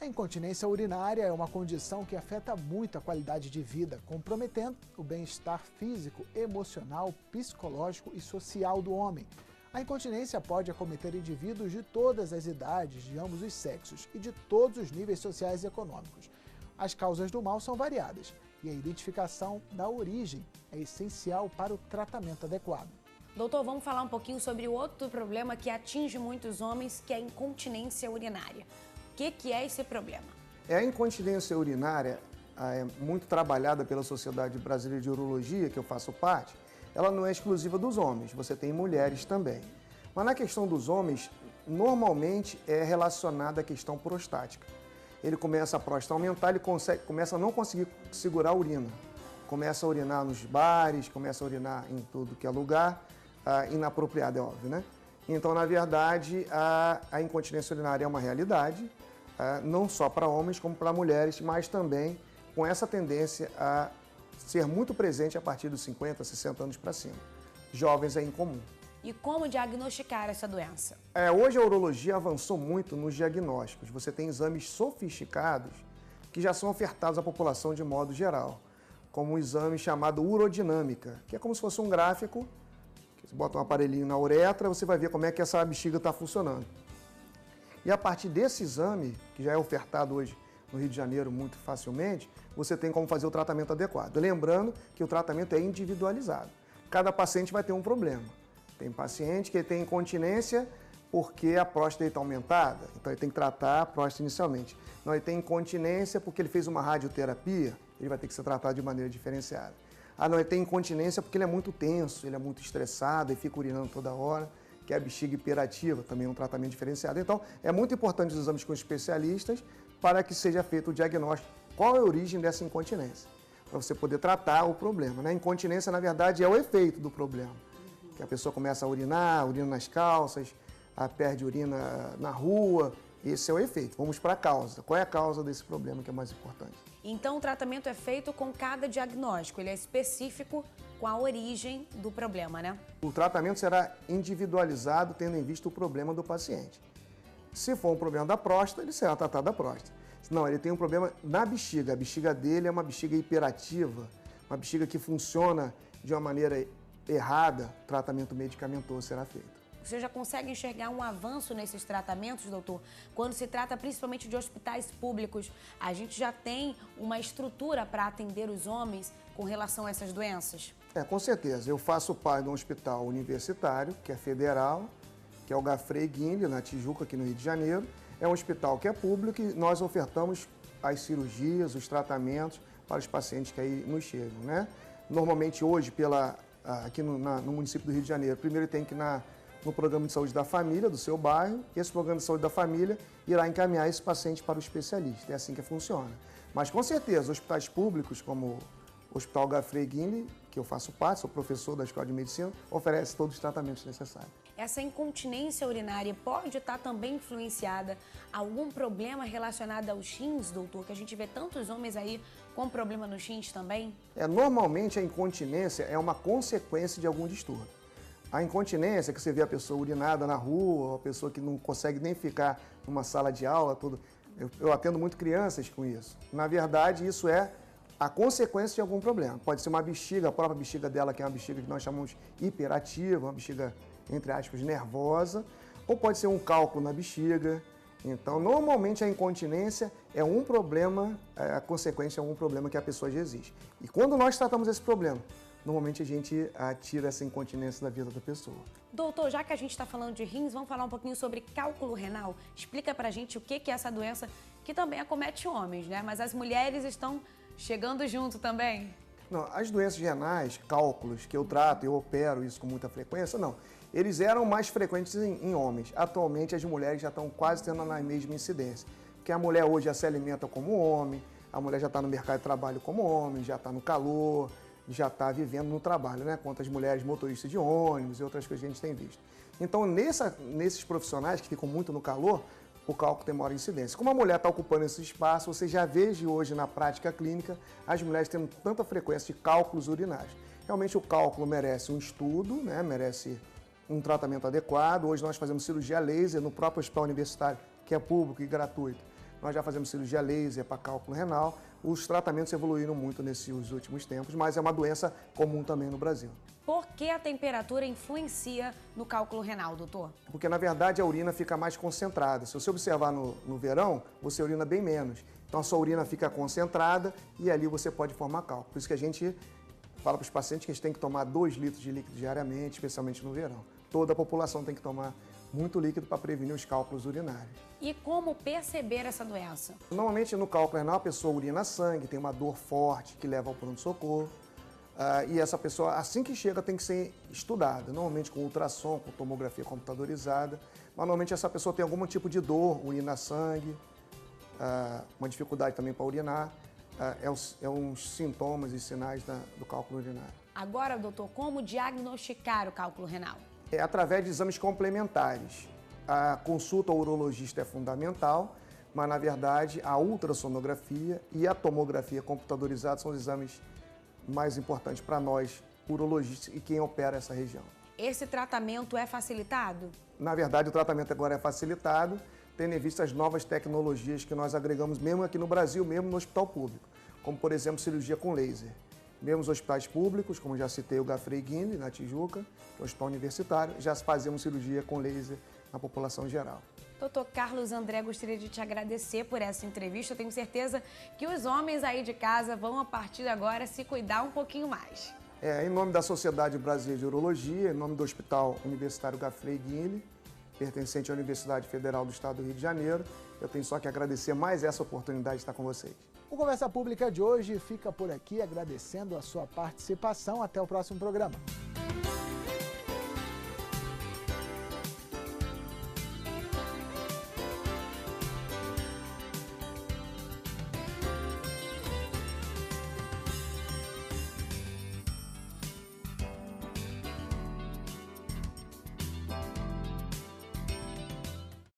A incontinência urinária é uma condição que afeta muito a qualidade de vida, comprometendo o bem-estar físico, emocional, psicológico e social do homem. A incontinência pode acometer indivíduos de todas as idades, de ambos os sexos e de todos os níveis sociais e econômicos. As causas do mal são variadas e a identificação da origem é essencial para o tratamento adequado. Doutor, vamos falar um pouquinho sobre outro problema que atinge muitos homens, que é a incontinência urinária. O que é esse problema? A incontinência urinária é muito trabalhada pela Sociedade Brasileira de Urologia, que eu faço parte. Ela não é exclusiva dos homens, você tem mulheres também. Mas na questão dos homens, normalmente é relacionada à questão prostática. Ele começa a próstata aumentar, ele começa a não conseguir segurar a urina. Começa a urinar nos bares, começa a urinar em tudo que é lugar, inapropriado, é óbvio, né? Então, na verdade, a incontinência urinária é uma realidade, não só para homens como para mulheres, mas também com essa tendência a ser muito presente a partir dos 50, 60 anos para cima. Jovens é incomum. E como diagnosticar essa doença? Hoje a urologia avançou muito nos diagnósticos. Você tem exames sofisticados que já são ofertados à população de modo geral, como um exame chamado urodinâmica, que é como se fosse um gráfico. Você bota um aparelhinho na uretra, você vai ver como é que essa bexiga está funcionando. E a partir desse exame, que já é ofertado hoje no Rio de Janeiro muito facilmente, você tem como fazer o tratamento adequado. Lembrando que o tratamento é individualizado. Cada paciente vai ter um problema. Tem paciente que tem incontinência porque a próstata está aumentada, então ele tem que tratar a próstata inicialmente. Não, ele tem incontinência porque ele fez uma radioterapia, ele vai ter que ser tratado de maneira diferenciada. Não, ele tem incontinência porque ele é muito tenso, ele é muito estressado, ele fica urinando toda hora, que é a bexiga hiperativa, também é um tratamento diferenciado. Então, é muito importante os exames com especialistas para que seja feito o diagnóstico. Qual é a origem dessa incontinência? Para você poder tratar o problema, né? A incontinência, na verdade, é o efeito do problema. Que a pessoa começa a urinar, urina nas calças, perde urina na rua. Esse é o efeito. Vamos para a causa. Qual é a causa desse problema que é mais importante? Então, o tratamento é feito com cada diagnóstico, ele é específico com a origem do problema, né? O tratamento será individualizado tendo em vista o problema do paciente. Se for um problema da próstata, ele será tratado da próstata. Não, ele tem um problema na bexiga. A bexiga dele é uma bexiga hiperativa, uma bexiga que funciona de uma maneira errada, o tratamento medicamentoso será feito. Você já consegue enxergar um avanço nesses tratamentos, doutor? Quando se trata principalmente de hospitais públicos, a gente já tem uma estrutura para atender os homens com relação a essas doenças? Com certeza. Eu faço parte de um hospital universitário, que é federal, que é o Gafrey Guinle, na Tijuca, aqui no Rio de Janeiro. É um hospital que é público e nós ofertamos as cirurgias, os tratamentos para os pacientes que aí nos chegam, né? Normalmente hoje, aqui no município do Rio de Janeiro, primeiro tem que ir no programa de saúde da família, do seu bairro, e esse programa de saúde da família irá encaminhar esse paciente para o especialista. É assim que funciona. Mas, com certeza, hospitais públicos, como o Hospital Gafrey Guinle, que eu faço parte, sou professor da Escola de Medicina, oferece todos os tratamentos necessários. Essa incontinência urinária pode estar também influenciada a algum problema relacionado aos rins, doutor? Que a gente vê tantos homens aí com problema nos rins também? Normalmente, a incontinência é uma consequência de algum distúrbio. A incontinência, que você vê a pessoa urinada na rua, a pessoa que não consegue nem ficar numa sala de aula, tudo. Eu atendo muito crianças com isso. Na verdade, isso é a consequência de algum problema. Pode ser uma bexiga, a própria bexiga dela, que é uma bexiga que nós chamamos hiperativa, uma bexiga, entre aspas, nervosa, ou pode ser um cálculo na bexiga. Então, normalmente a incontinência é um problema, a consequência é um problema que a pessoa já existe. E quando nós tratamos esse problema, normalmente a gente tira essa incontinência da vida da pessoa. Doutor, já que a gente está falando de rins, vamos falar um pouquinho sobre cálculo renal. Explica pra gente o que é essa doença que também acomete homens, né? Mas as mulheres estão chegando junto também. Não, as doenças renais, cálculos, que eu trato, eu opero isso com muita frequência, não. Eles eram mais frequentes em homens. Atualmente as mulheres já estão quase tendo a mesma incidência. Porque a mulher hoje já se alimenta como homem, a mulher já está no mercado de trabalho como homem, já está no calor, já está vivendo no trabalho, né? Quanto as mulheres motoristas de ônibus e outras coisas que a gente tem visto. Então, nesses profissionais que ficam muito no calor, o cálculo tem maior incidência. Como a mulher está ocupando esse espaço, você já vê hoje na prática clínica as mulheres tendo tanta frequência de cálculos urinários. Realmente o cálculo merece um estudo, né? Merece um tratamento adequado. Hoje nós fazemos cirurgia laser no próprio hospital universitário, que é público e gratuito. nós já fazemos cirurgia laser para cálculo renal. Os tratamentos evoluíram muito nesses últimos tempos, mas é uma doença comum também no Brasil. Por que a temperatura influencia no cálculo renal, doutor? Porque, na verdade, a urina fica mais concentrada. Se você observar no verão, você urina bem menos. Então, a sua urina fica concentrada e ali você pode formar cálculo. Por isso que a gente fala para os pacientes que eles têm que tomar 2 litros de líquido diariamente, especialmente no verão. Toda a população tem que tomar muito líquido para prevenir os cálculos urinários. E como perceber essa doença? Normalmente, no cálculo renal, a pessoa urina sangue, tem uma dor forte que leva ao pronto-socorro. E essa pessoa, assim que chega, tem que ser estudada, normalmente com ultrassom, com tomografia computadorizada. Mas, normalmente, essa pessoa tem algum tipo de dor, urina sangue, uma dificuldade também para urinar. É uns sintomas e sinais do cálculo urinário. Agora, doutor, como diagnosticar o cálculo renal? É através de exames complementares. A consulta ao urologista é fundamental, mas, na verdade, a ultrassonografia e a tomografia computadorizada são os exames mais importantes para nós, urologistas, e quem opera essa região. Esse tratamento é facilitado? Na verdade, o tratamento agora é facilitado, tendo em vista as novas tecnologias que nós agregamos mesmo aqui no Brasil, mesmo no hospital público, como, por exemplo, cirurgia com laser. Mesmo nos hospitais públicos, como já citei o Gafrey Guinle, na Tijuca, que é um hospital universitário, já fazemos cirurgia com laser na população geral. Doutor Carlos André, gostaria de te agradecer por essa entrevista. Eu tenho certeza que os homens aí de casa vão, a partir de agora, se cuidar um pouquinho mais. Em nome da Sociedade Brasileira de Urologia, em nome do Hospital Universitário Gafrey Guinle, pertencente à Universidade Federal do Estado do Rio de Janeiro, eu tenho só que agradecer mais essa oportunidade de estar com vocês. O Conversa Pública de hoje fica por aqui, agradecendo a sua participação. Até o próximo programa.